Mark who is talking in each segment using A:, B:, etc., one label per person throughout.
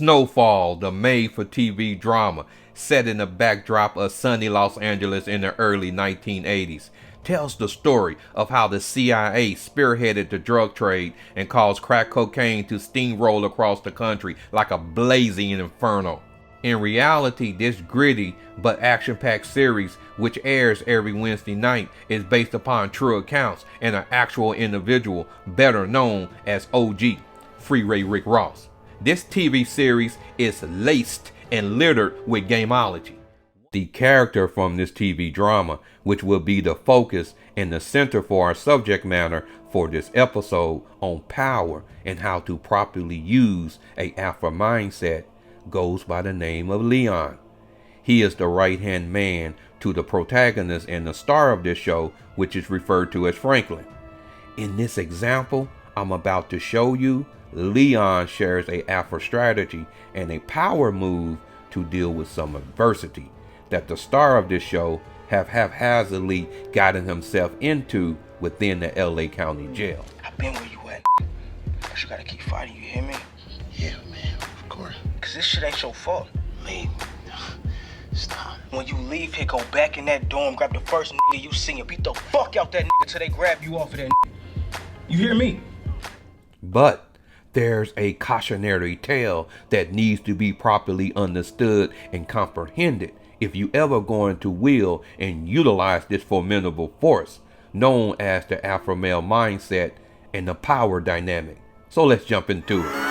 A: Snowfall, the made-for-TV drama set in the backdrop of sunny Los Angeles in the early 1980s, tells the story of how the CIA spearheaded the drug trade and caused crack cocaine to steamroll across the country like a blazing inferno. In reality, this gritty but action-packed series, which airs every Wednesday night, is based upon true accounts and an actual individual better known as OG, Free Ray Rick Ross. This TV series is laced and littered with gameology. The character from this TV drama, which will be the focus and the center for our subject matter for this episode on power and how to properly use a alpha mindset, goes by the name of Leon. He is the right-hand man to the protagonist and the star of this show, which is referred to as Franklin. In this example I'm about to show you, Leon shares a alpha strategy and a power move to deal with some adversity that the star of this show have haphazardly gotten himself into within the LA County Jail.
B: I've been where you at, but you gotta keep fighting, you hear me?
C: Yeah, man, of course.
B: Cause this shit ain't your fault.
C: Man, stop.
B: When you leave here, go back in that dorm, grab the first nigga you see and beat the fuck out that nigga till they grab you off of that nigga. You hear me?
A: But there's a cautionary tale that needs to be properly understood and comprehended if you ever going to will and utilize this formidable force known as the alpha male mindset and the power dynamic. So let's jump into it.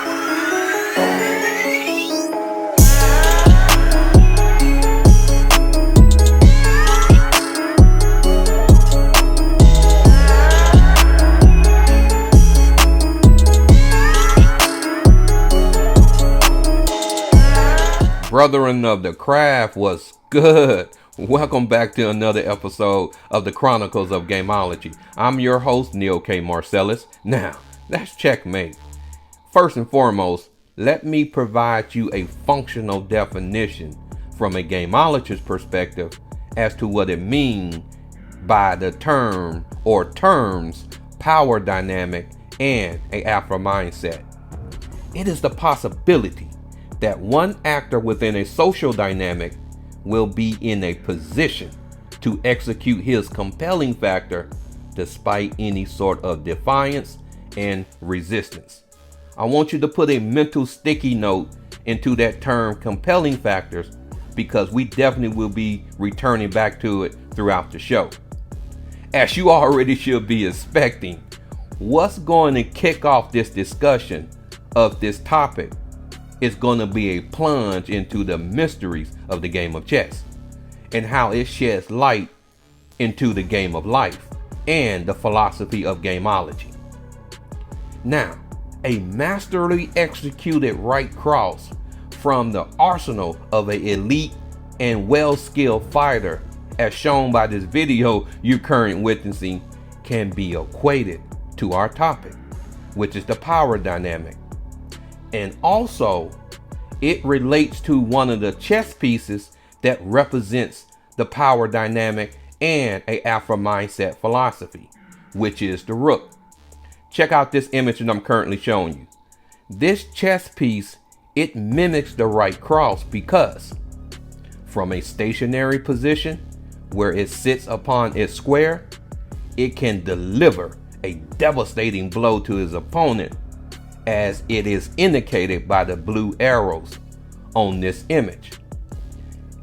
A: Brethren of the craft, was good? Welcome back to another episode of the Chronicles of Gameology. I'm your host, Neil K. Marcellus. Now, let's checkmate. First and foremost, let me provide you a functional definition from a gameologist's perspective as to what it means by the term or terms power dynamic and a alpha mindset. It is the possibility that one actor within a social dynamic will be in a position to execute his compelling factor despite any sort of defiance and resistance. I want you to put a mental sticky note into that term compelling factors because we definitely will be returning back to it throughout the show. As you already should be expecting, what's going to kick off this discussion of this topic is going to be a plunge into the mysteries of the game of chess and how it sheds light into the game of life and the philosophy of gameology. Now, a masterly executed right cross from the arsenal of an elite and well-skilled fighter, as shown by this video you're currently witnessing, can be equated to our topic, which is the power dynamic. And also, it relates to one of the chess pieces that represents the power dynamic and a alpha mindset philosophy, which is the rook. Check out this image that I'm currently showing you. This chess piece, it mimics the right cross because from a stationary position where it sits upon its square, it can deliver a devastating blow to his opponent, as it is indicated by the blue arrows on this image.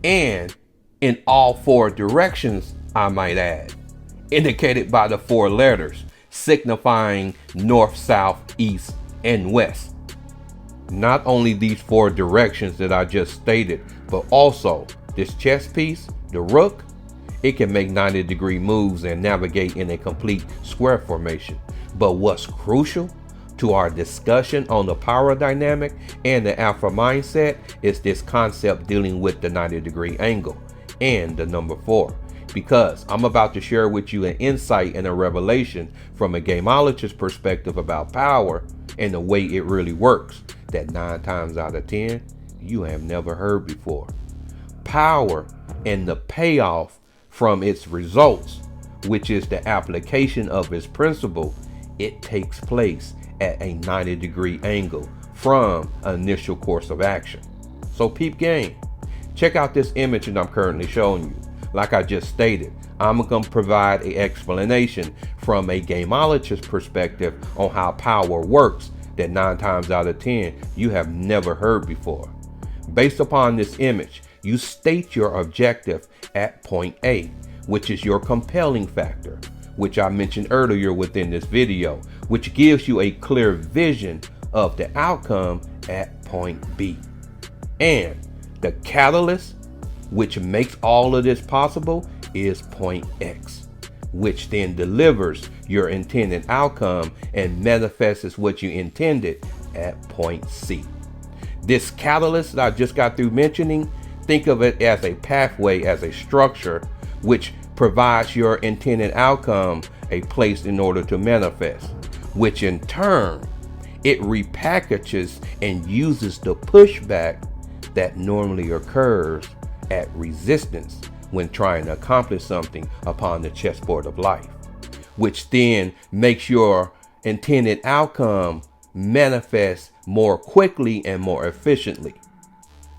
A: And in all four directions, I might add, indicated by the four letters signifying north, south, east, and west. Not only these four directions that I just stated, but also this chess piece, the rook, it can make 90-degree moves and navigate in a complete square formation. But what's crucial to our discussion on the power dynamic and the alpha mindset is this concept dealing with the 90-degree angle and the number 4, because I'm about to share with you an insight and a revelation from a gameologist's perspective about power and the way it really works that 9 times out of 10 you have never heard before. Power and the payoff from its results, which is the application of its principle, it takes place at a 90-degree angle from an initial course of action. So peep game. Check out this image that I'm currently showing you. Like I just stated, I'm going to provide an explanation from a gameologist perspective on how power works that 9 times out of 10 you have never heard before. Based upon this image, you state your objective at point A, which is your compelling factor, which I mentioned earlier within this video, which gives you a clear vision of the outcome at point B. And the catalyst, which makes all of this possible, is point X, which then delivers your intended outcome and manifests what you intended at point C. This catalyst that I just got through mentioning, think of it as a pathway, as a structure, which provides your intended outcome a place in order to manifest, which in turn, it repackages and uses the pushback that normally occurs at resistance when trying to accomplish something upon the chessboard of life, which then makes your intended outcome manifest more quickly and more efficiently.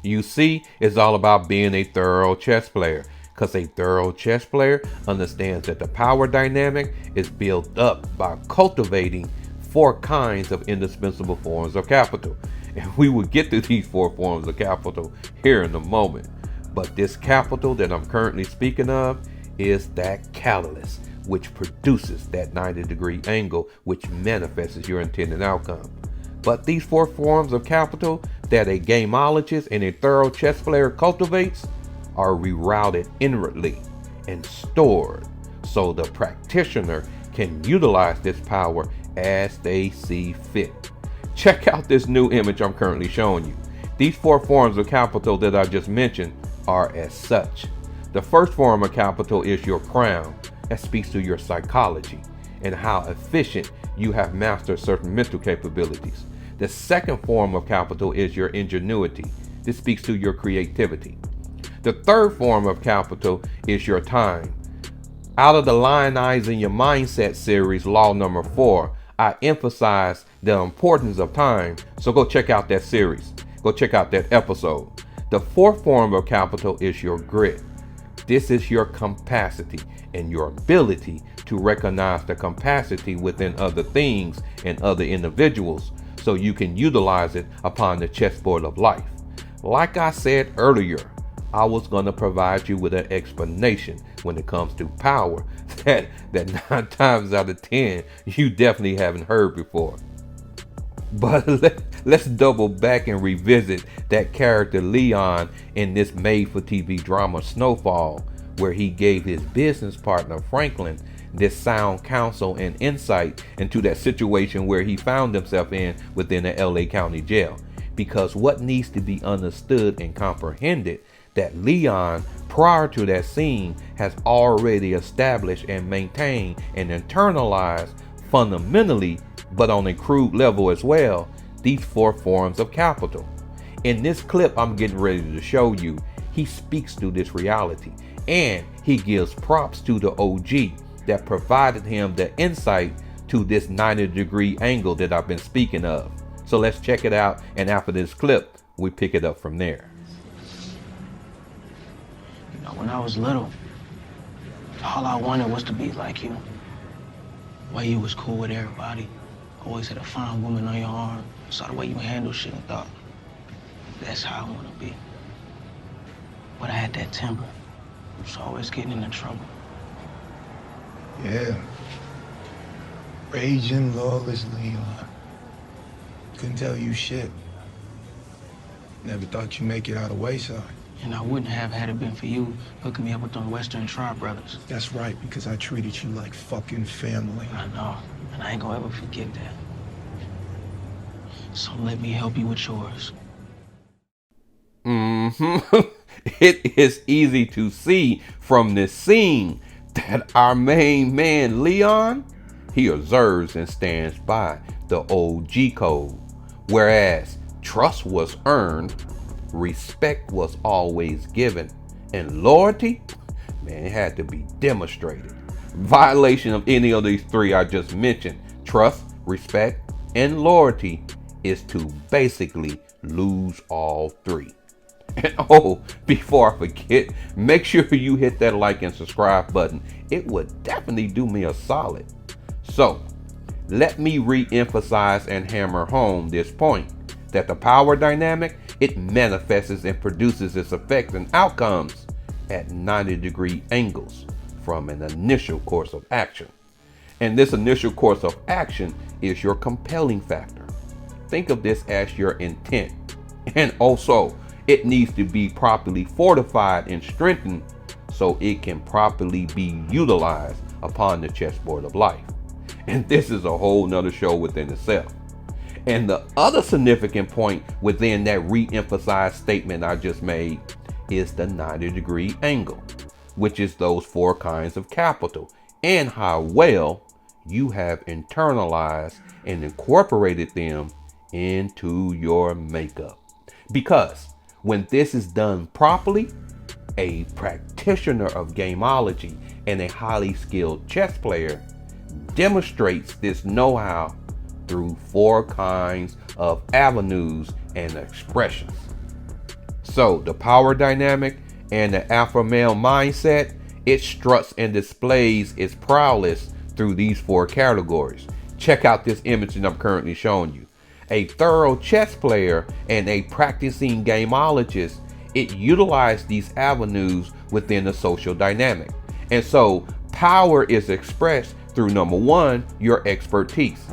A: You see, it's all about being a thorough chess player, because a thorough chess player understands that the power dynamic is built up by cultivating 4 kinds of indispensable forms of capital. And we will get to these 4 forms of capital here in a moment. But this capital that I'm currently speaking of is that catalyst, which produces that 90-degree angle, which manifests your intended outcome. But these 4 forms of capital that a gameologist and a thorough chess player cultivates are rerouted inwardly and stored so the practitioner can utilize this power as they see fit. Check out this new image I'm currently showing you. These 4 forms of capital that I just mentioned are as such. The first form of capital is your crown. That speaks to your psychology and how efficient you have mastered certain mental capabilities. The second form of capital is your ingenuity. This speaks to your creativity. The third form of capital is your time. Out of the Lionizing Your Mindset series, law number 4, I emphasize the importance of time. So go check out that series. Go check out that episode. The fourth form of capital is your grit. This is your capacity and your ability to recognize the capacity within other things and other individuals so you can utilize it upon the chessboard of life. Like I said earlier, I was going to provide you with an explanation when it comes to power that 9 times out of 10 you definitely haven't heard before. But let's double back and revisit that character Leon in this made-for-TV drama Snowfall, where he gave his business partner Franklin this sound counsel and insight into that situation where he found himself in within the LA County Jail. Because what needs to be understood and comprehended, that Leon, prior to that scene, has already established and maintained and internalized fundamentally, but on a crude level as well, these 4 forms of capital. In this clip I'm getting ready to show you, he speaks to this reality, and he gives props to the OG that provided him the insight to this 90-degree angle that I've been speaking of. So let's check it out, and after this clip, we pick it up from there.
B: You know, when I was little, all I wanted was to be like you. The way you was cool with everybody. Always had a fine woman on your arm. Saw the way you handle shit and thought, that's how I want to be. But I had that temper. I was always getting into trouble.
D: Yeah. Raging, lawless Leon. Couldn't tell you shit. Never thought you'd make it out of Wayside.
B: And I wouldn't have had it been for you hooking me up with them Western Tribe brothers.
D: That's right, because I treated you like fucking family.
B: I know, and I ain't gonna ever forget that. So let me help you with yours.
A: It is easy to see from this scene that our main man Leon, he observes and stands by the OG code, whereas trust was earned, respect was always given, and loyalty, man, it had to be demonstrated. Violation of any of these 3 I just mentioned, trust, respect, and loyalty, is to basically lose all three. And oh, before I forget, make sure you hit that like and subscribe button. It would definitely do me a solid. So, let me re-emphasize and hammer home this point that the power dynamic, it manifests and produces its effects and outcomes at 90-degree angles from an initial course of action. And this initial course of action is your compelling factor. Think of this as your intent. And also, it needs to be properly fortified and strengthened so it can properly be utilized upon the chessboard of life. And this is a whole nother show within itself. And the other significant point within that re-emphasized statement I just made is the 90-degree angle, which is those 4 kinds of capital and how well you have internalized and incorporated them into your makeup. Because when this is done properly, a practitioner of gameology and a highly skilled chess player demonstrates this know-how through 4 kinds of avenues and expressions. So the power dynamic and the alpha male mindset, it struts and displays its prowess through these 4 categories. Check out this image that I'm currently showing you. A thorough chess player and a practicing gameologist, it utilizes these avenues within the social dynamic. And so power is expressed through number 1, your expertise.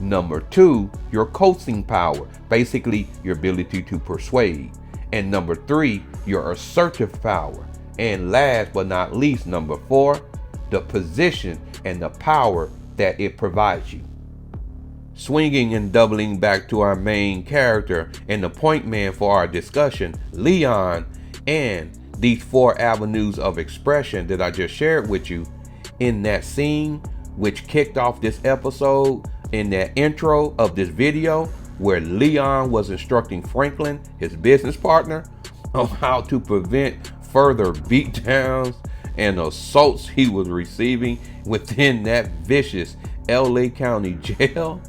A: Number 2, your coaching power, basically your ability to persuade. And number 3, your assertive power. And last but not least, number 4, the position and the power that it provides you. Swinging and doubling back to our main character and the point man for our discussion, Leon, and these 4 avenues of expression that I just shared with you in that scene which kicked off this episode, in that intro of this video where Leon was instructing Franklin, his business partner, on how to prevent further beatdowns and assaults he was receiving within that vicious LA County jail.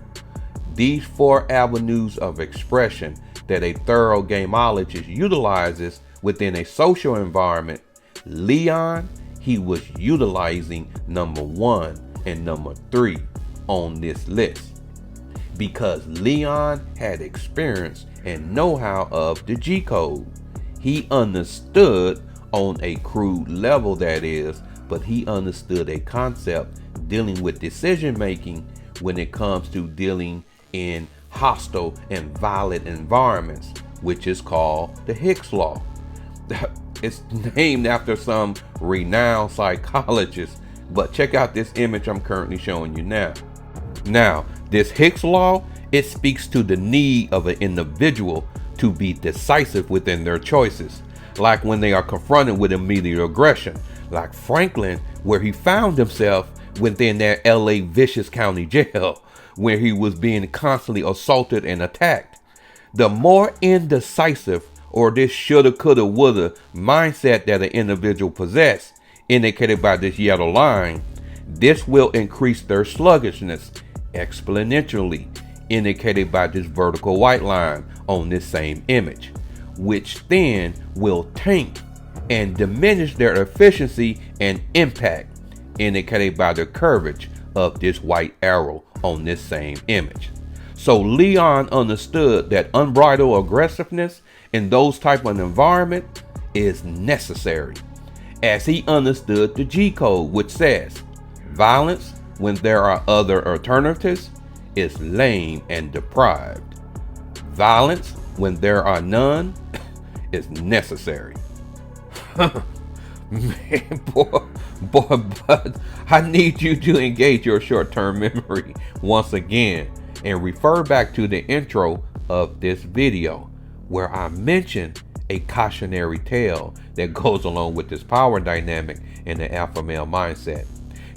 A: These 4 avenues of expression that a thorough gameologist utilizes within a social environment, Leon, he was utilizing number 1 and number 3 on this list because Leon had experience and know-how of the G code. He understood on a crude level, that is, but he understood a concept dealing with decision making when it comes to dealing in hostile and violent environments, which is called the Hicks law. It's named after some renowned psychologist, but check out this image I'm currently showing you now. Now, this Hicks law, it speaks to the need of an individual to be decisive within their choices, like when they are confronted with immediate aggression, like Franklin, where he found himself within that LA vicious county jail, where he was being constantly assaulted and attacked. The more indecisive or this shoulda, coulda, woulda mindset that an individual possess, indicated by this yellow line, this will increase their sluggishness exponentially, indicated by this vertical white line on this same image, which then will tank and diminish their efficiency and impact, indicated by the curvature of this white arrow on this same image. So Leon understood that unbridled aggressiveness in those type of environment is necessary, as he understood the G code, which says violence when there are other alternatives is lame and deprived. Violence when there are none is necessary. Man, boy, but I need you to engage your short-term memory once again and refer back to the intro of this video where I mentioned a cautionary tale that goes along with this power dynamic and the alpha male mindset.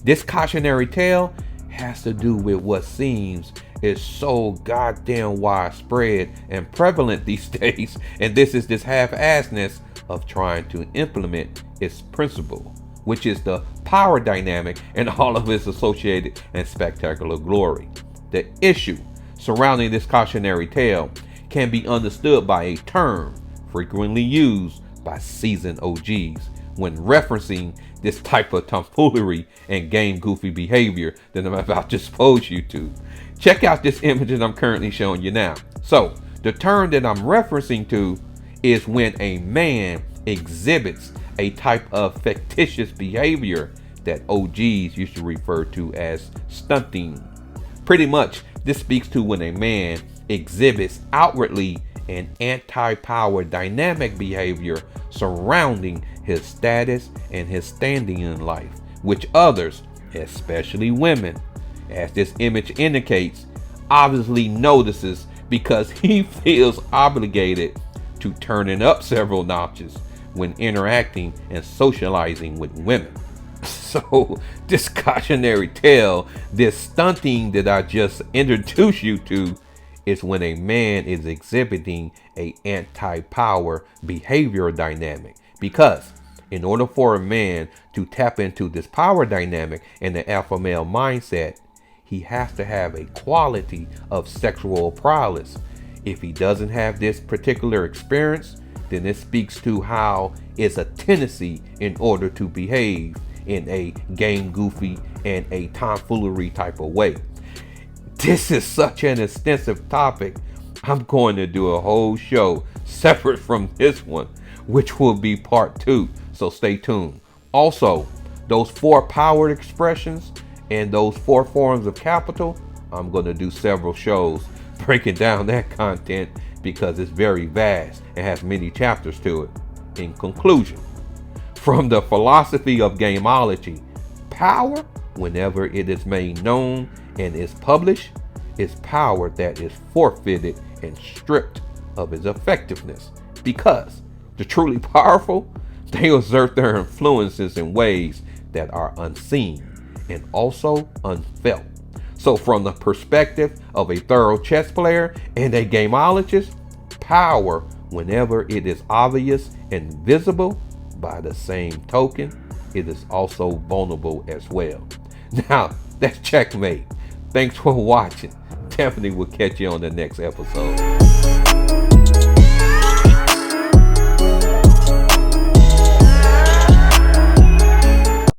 A: This cautionary tale has to do with what seems is so goddamn widespread and prevalent these days, and this is this half-assedness of trying to implement its principle, which is the power dynamic and all of its associated and spectacular glory. The issue surrounding this cautionary tale can be understood by a term frequently used by seasoned OGs when referencing this type of tomfoolery and game goofy behavior that I'm about to expose you to. Check out this image that I'm currently showing you now. So, the term that I'm referencing to is when a man exhibits a type of fictitious behavior that OGs used to refer to as stunting. Pretty much, this speaks to when a man exhibits outwardly an anti-power dynamic behavior surrounding his status and his standing in life, which others, especially women, as this image indicates, obviously notices because he feels obligated to turning up several notches when interacting and socializing with women. So this cautionary tale, this stunting that I just introduced you to, is when a man is exhibiting a anti-power behavior dynamic. Because in order for a man to tap into this power dynamic and the alpha male mindset, he has to have a quality of sexual prowess. If he doesn't have this particular experience, then it speaks to how it's a tendency in order to behave in a game goofy and a tomfoolery type of way. This is such an extensive topic. I'm going to do a whole show separate from this one, which will be part 2. So stay tuned. Also, those 4 power expressions and those 4 forms of capital, I'm going to do several shows breaking down that content because it's very vast and has many chapters to it. In conclusion, from the philosophy of gameology, power, whenever it is made known and is published, is power that is forfeited and stripped of its effectiveness. Because the truly powerful, they exert their influences in ways that are unseen and also unfelt. So from the perspective of a thorough chess player and a gameologist, power, whenever it is obvious and visible, by the same token, it is also vulnerable as well. Now, that's checkmate. Thanks for watching. Definitely will catch you on the next episode.